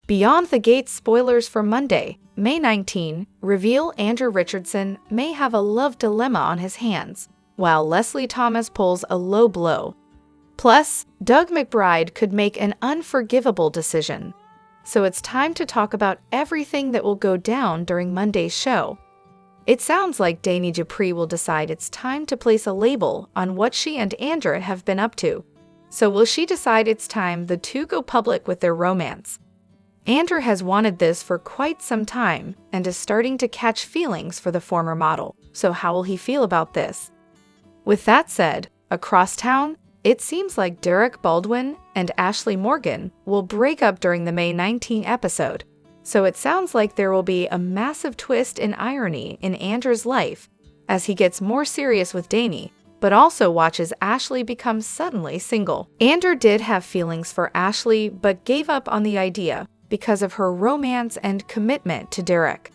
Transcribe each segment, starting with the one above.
Beyond the Gates spoilers for Monday, May 19, reveal Andrew Richardson may have a love dilemma on his hands, while Leslie Thomas pulls a low blow. Plus, Doug McBride could make an unforgivable decision. So it's time to talk about everything that will go down during Monday's show. It sounds like Danny Dupree will decide it's time to place a label on what she and Andrew have been up to. So will she decide it's time the two go public with their romance? Andrew has wanted this for quite some time and is starting to catch feelings for the former model. So how will he feel about this? With that said, across town, it seems like Derek Baldwin and Ashley Morgan will break up during the May 19 episode. So it sounds like there will be a massive twist in irony in Andrew's life as he gets more serious with Danny, but also watches Ashley become suddenly single. Andrew did have feelings for Ashley but gave up on the idea because of her romance and commitment to Derek.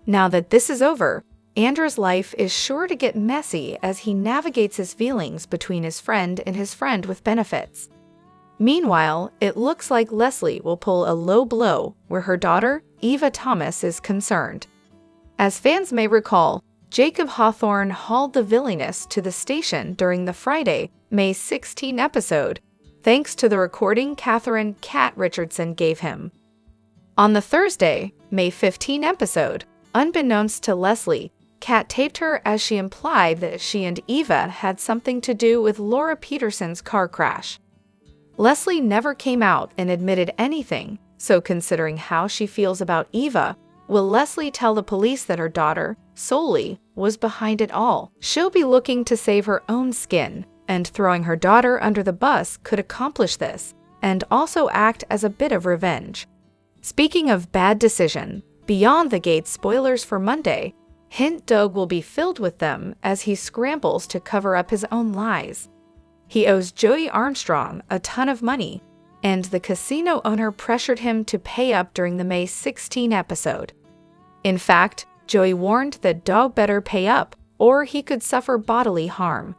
Now that this is over, Andrew's life is sure to get messy as he navigates his feelings between his friend and his friend with benefits. Meanwhile, it looks like Leslie will pull a low blow where her daughter, Eva Thomas, is concerned. As fans may recall, Jacob Hawthorne hauled the villainess to the station during the Friday, May 16 episode, thanks to the recording Catherine "Cat" Richardson gave him. On the Thursday, May 15 episode, unbeknownst to Leslie, Cat taped her as she implied that she and Eva had something to do with Laura Peterson's car crash. Leslie never came out and admitted anything, so considering how she feels about Eva, will Leslie tell the police that her daughter, solely, was behind it all? She'll be looking to save her own skin, and throwing her daughter under the bus could accomplish this, and also act as a bit of revenge. Speaking of bad decision, Beyond the Gates spoilers for Monday, hint Doug will be filled with them as he scrambles to cover up his own lies. He owes Joey Armstrong a ton of money, and the casino owner pressured him to pay up during the May 16 episode. In fact, Joey warned that Doug better pay up, or he could suffer bodily harm.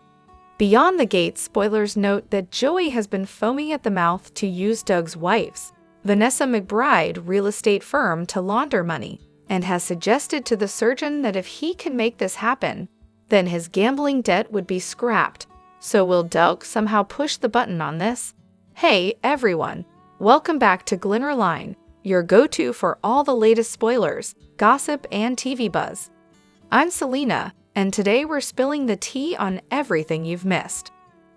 Beyond the Gates spoilers note that Joey has been foaming at the mouth to use Doug's wife's, Vanessa McBride, real estate firm to launder money, and has suggested to the surgeon that if he can make this happen, then his gambling debt would be scrapped. So will Doug somehow push the button on this? Hey everyone, welcome back to Glimmer Line, your go-to for all the latest spoilers, gossip, and TV buzz. I'm Selena, and today we're spilling the tea on everything you've missed.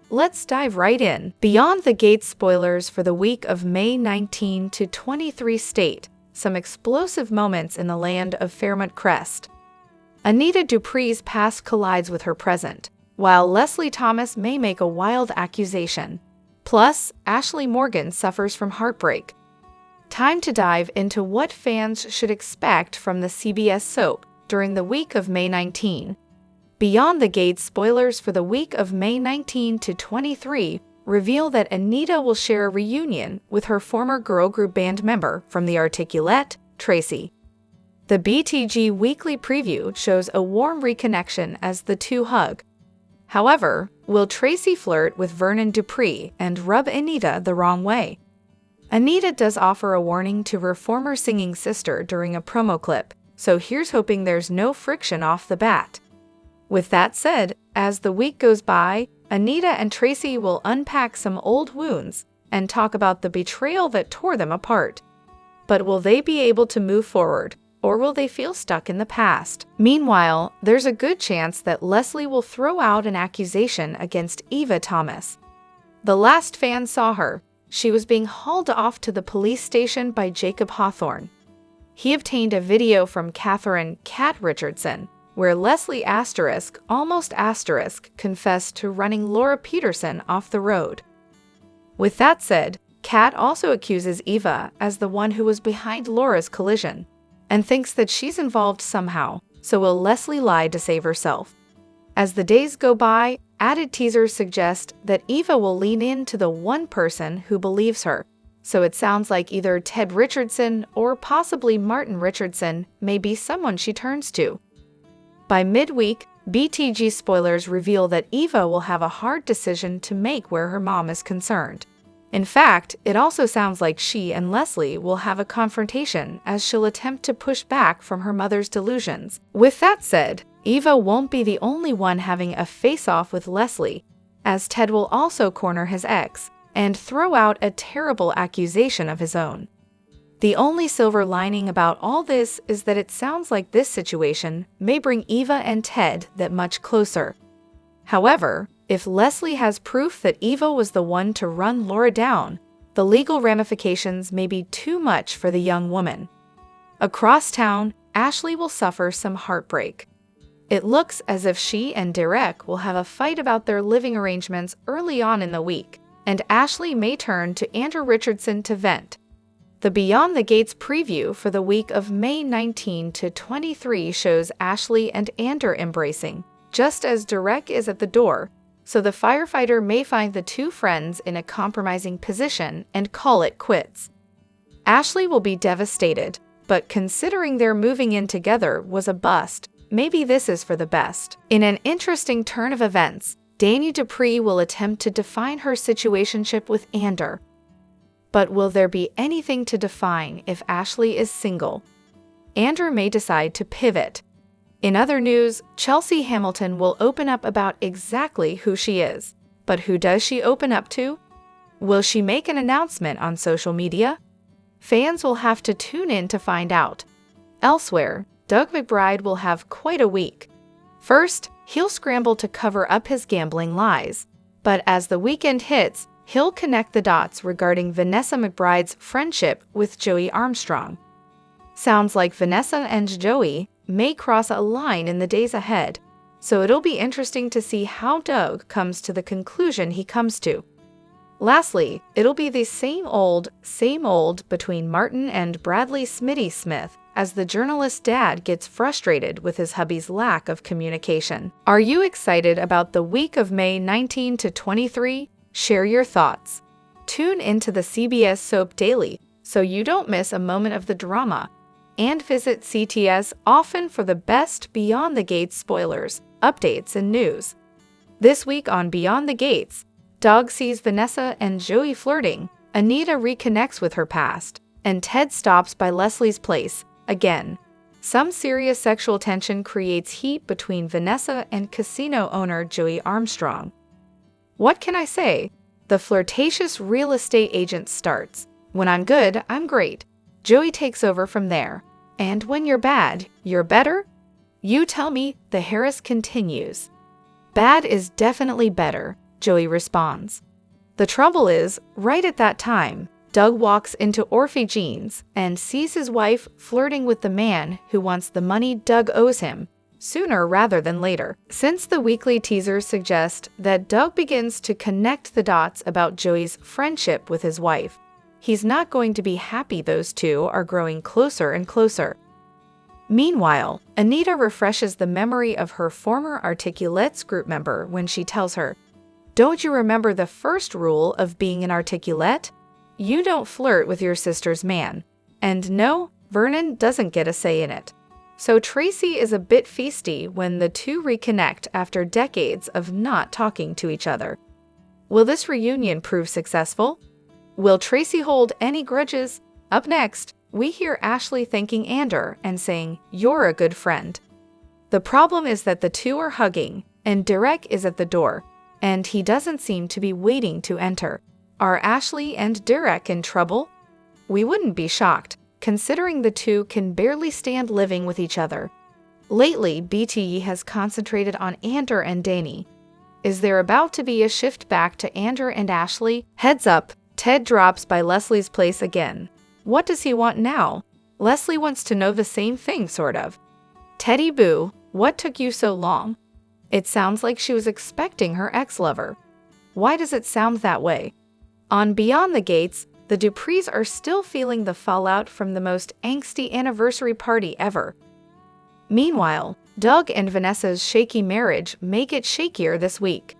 Let's dive right in. Beyond the Gates spoilers for the week of May 19 to 23 state some explosive moments in the land of Fairmont Crest. Anita Dupree's past collides with her present, while Leslie Thomas may make a wild accusation. Plus, Ashley Morgan suffers from heartbreak. Time to dive into what fans should expect from the CBS soap during the week of May 19. Beyond the Gates spoilers for the week of May 19 to 23 reveal that Anita will share a reunion with her former girl group band member from the Articulette, Tracy. The BTG weekly preview shows a warm reconnection as the two hug. However, will Tracy flirt with Vernon Dupree and rub Anita the wrong way? Anita does offer a warning to her former singing sister during a promo clip, so here's hoping there's no friction off the bat. With that said, as the week goes by, Anita and Tracy will unpack some old wounds and talk about the betrayal that tore them apart. But will they be able to move forward, or will they feel stuck in the past? Meanwhile, there's a good chance that Leslie will throw out an accusation against Eva Thomas. The last fans saw her, she was being hauled off to the police station by Jacob Hawthorne. He obtained a video from Catherine "Cat" Richardson, where Leslie almost confessed to running Laura Peterson off the road. With that said, Cat also accuses Eva as the one who was behind Laura's collision, and thinks that she's involved somehow, so will Leslie lie to save herself? As the days go by, added teasers suggest that Eva will lean into the one person who believes her, so it sounds like either Ted Richardson or possibly Martin Richardson may be someone she turns to. By midweek, BTG spoilers reveal that Eva will have a hard decision to make where her mom is concerned. In fact, it also sounds like she and Leslie will have a confrontation as she'll attempt to push back from her mother's delusions. With that said, Eva won't be the only one having a face-off with Leslie, as Ted will also corner his ex and throw out a terrible accusation of his own. The only silver lining about all this is that it sounds like this situation may bring Eva and Ted that much closer. However, if Leslie has proof that Eva was the one to run Laura down, the legal ramifications may be too much for the young woman. Across town, Ashely will suffer some heartbreak. It looks as if she and Derek will have a fight about their living arrangements early on in the week, and Ashely may turn to Andrew Richardson to vent. The Beyond the Gates preview for the week of May 19 to 23 shows Ashely and Andrew embracing, just as Derek is at the door, so the firefighter may find the two friends in a compromising position and call it quits. Ashely will be devastated, but considering their moving in together was a bust, maybe this is for the best. In an interesting turn of events, Dani Dupree will attempt to define her situationship with Andrew. But will there be anything to define if Ashely is single? Andrew may decide to pivot. In other news, Chelsea Hamilton will open up about exactly who she is. But who does she open up to? Will she make an announcement on social media? Fans will have to tune in to find out. Elsewhere, Doug McBride will have quite a week. First, he'll scramble to cover up his gambling lies. But as the weekend hits, he'll connect the dots regarding Vanessa McBride's friendship with Joey Armstrong. Sounds like Vanessa and Joey may cross a line in the days ahead, so it'll be interesting to see how Doug comes to the conclusion he comes to. Lastly, it'll be the same old between Martin and Bradley Smitty Smith as the journalist's dad gets frustrated with his hubby's lack of communication. Are you excited about the week of May 19 to 23? Share your thoughts. Tune into the CBS Soap Daily so you don't miss a moment of the drama. And visit CTS often for the best Beyond the Gates spoilers, updates, and news. This week on Beyond the Gates, Doug sees Vanessa and Joey flirting, Anita reconnects with her past, and Ted stops by Leslie's place, again. Some serious sexual tension creates heat between Vanessa and casino owner Joey Armstrong. What can I say? The flirtatious real estate agent starts. When I'm good, I'm great. Joey takes over from there. And when you're bad, you're better? You tell me, the Harris continues. Bad is definitely better, Joey responds. The trouble is, right at that time, Doug walks into Orphe Jeans and sees his wife flirting with the man who wants the money Doug owes him, sooner rather than later. Since the weekly teasers suggest that Doug begins to connect the dots about Joey's friendship with his wife, he's not going to be happy those two are growing closer and closer. Meanwhile, Anita refreshes the memory of her former Articulates group member when she tells her, "Don't you remember the first rule of being an Articulate? You don't flirt with your sister's man. And no, Vernon doesn't get a say in it." So Tracy is a bit feisty when the two reconnect after decades of not talking to each other. Will this reunion prove successful? Will Tracy hold any grudges? Up next, we hear Ashely thanking Andrew and saying, "You're a good friend." The problem is that the two are hugging, and Derek is at the door, and he doesn't seem to be waiting to enter. Are Ashely and Derek in trouble? We wouldn't be shocked, considering the two can barely stand living with each other. Lately, BTE has concentrated on Andrew and Dani. Is there about to be a shift back to Andrew and Ashely? Heads up, Ted drops by Leslie's place again. What does he want now? Leslie wants to know the same thing, sort of. Teddy Boo, what took you so long? It sounds like she was expecting her ex-lover. Why does it sound that way? On Beyond the Gates, the Duprees are still feeling the fallout from the most angsty anniversary party ever. Meanwhile, Doug and Vanessa's shaky marriage may get shakier this week.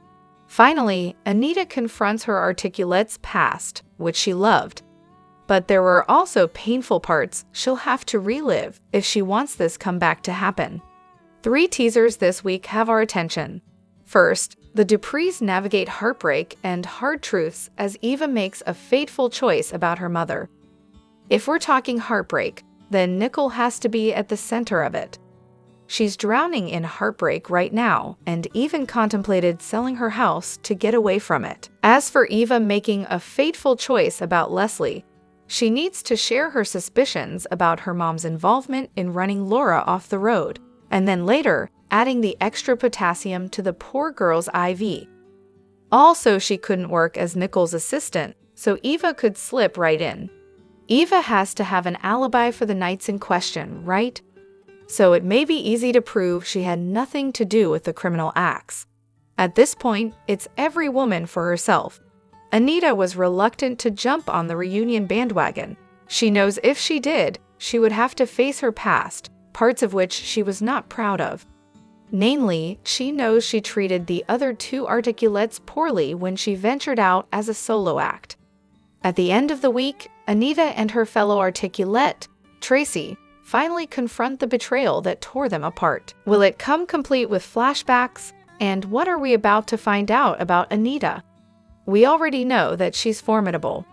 Finally, Anita confronts her Articulate's past, which she loved. But there were also painful parts she'll have to relive if she wants this comeback to happen. 3 teasers this week have our attention. First, The Duprees navigate heartbreak and hard truths as Eva makes a fateful choice about her mother. If we're talking heartbreak, then Nicole has to be at the center of it. She's drowning in heartbreak right now and even contemplated selling her house to get away from it. As for Eva making a fateful choice about Leslie, she needs to share her suspicions about her mom's involvement in running Laura off the road, and then later adding the extra potassium to the poor girl's IV. Also, she couldn't work as Nicole's assistant, so Eva could slip right in. Eva has to have an alibi for the nights in question, right? So it may be easy to prove she had nothing to do with the criminal acts. At this point, it's every woman for herself. Anita was reluctant to jump on the reunion bandwagon. She knows if she did, she would have to face her past, parts of which she was not proud of. Namely, she knows she treated the other two articulates poorly when she ventured out as a solo act. At the end of the week, Anita and her fellow articulate, Tracy, finally confront the betrayal that tore them apart. Will it come complete with flashbacks? And what are we about to find out about Anita? We already know that she's formidable.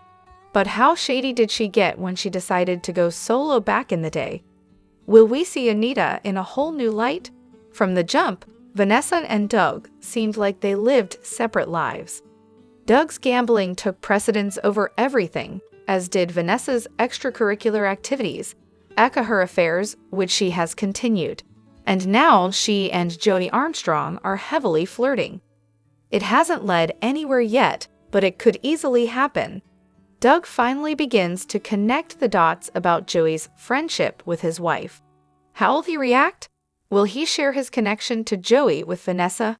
But how shady did she get when she decided to go solo back in the day? Will we see Anita in a whole new light? From the jump, Vanessa and Doug seemed like they lived separate lives. Doug's gambling took precedence over everything, as did Vanessa's extracurricular activities, aka her affairs, which she has continued. And now she and Jody Armstrong are heavily flirting. It hasn't led anywhere yet, but it could easily happen. Doug finally begins to connect the dots about Joey's friendship with his wife. How will he react? Will he share his connection to Joey with Vanessa?